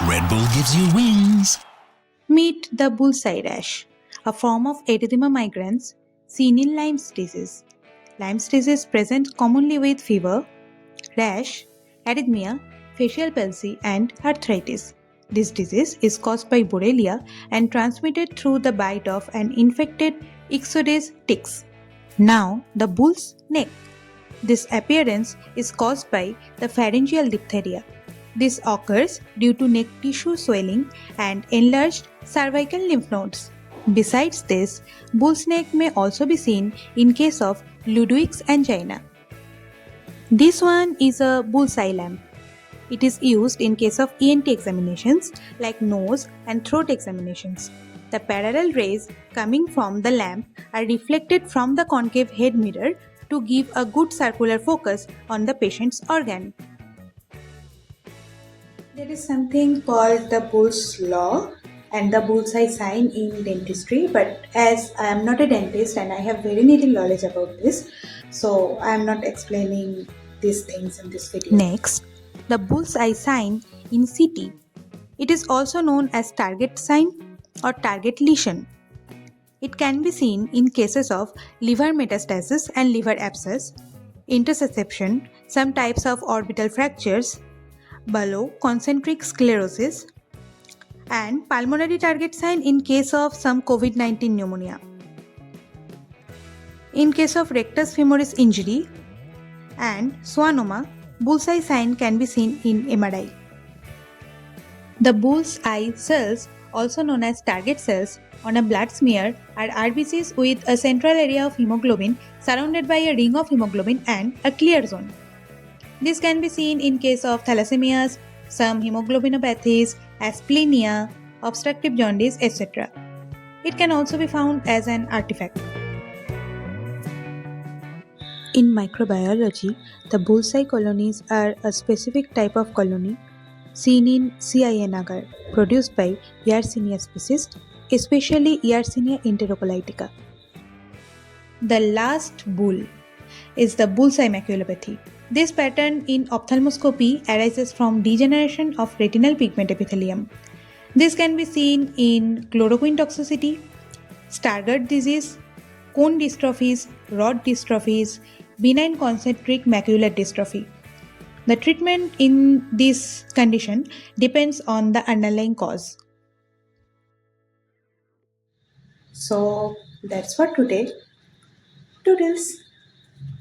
Red Bull gives you wings. Meet the bullseye rash, a form of erythema migrans seen in Lyme's disease. Lyme's disease presents commonly with fever, rash, arrhythmia, facial palsy, and arthritis. This disease is caused by Borrelia and transmitted through the bite of an infected Ixodes ticks. Now, the bull's neck. This appearance is caused by the pharyngeal diphtheria. This occurs due to neck tissue swelling and enlarged cervical lymph nodes. Besides this, bull's neck may also be seen in case of Ludwig's angina. This one is a bullseye lamp. It is used in case of ENT examinations like nose and throat examinations. The parallel rays coming from the lamp are reflected from the concave head mirror to give a good circular focus on the patient's organ. There is something called the Bull's law and the bullseye sign in dentistry, but as I am not a dentist and I have very little knowledge about this, so I am not explaining these things in this video. Next, the bullseye sign in CT. It is also known as target sign or target lesion. It can be seen in cases of liver metastasis and liver abscess, intussusception, some types of orbital fractures, buccal-concentric sclerosis, and pulmonary target sign in case of some COVID-19 pneumonia. In case of rectus femoris injury and schwannoma, bullseye sign can be seen in MRI. The bull's eye cells, also known as target cells, on a blood smear are RBCs with a central area of hemoglobin surrounded by a ring of hemoglobin and a clear zone. This can be seen in case of thalassemias, some hemoglobinopathies, asplenia, obstructive jaundice, etc. It can also be found as an artifact. In microbiology, the bullseye colonies are a specific type of colony seen in C. in agar produced by Yersinia species, especially Yersinia enterocolytica. The last bull is the bullseye maculopathy. This pattern in ophthalmoscopy arises from degeneration of retinal pigment epithelium. This can be seen in chloroquine toxicity, Stargardt disease, cone dystrophies, rod dystrophies, benign concentric macular dystrophy. The treatment in this condition depends on the underlying cause. So that's for today. Toodles!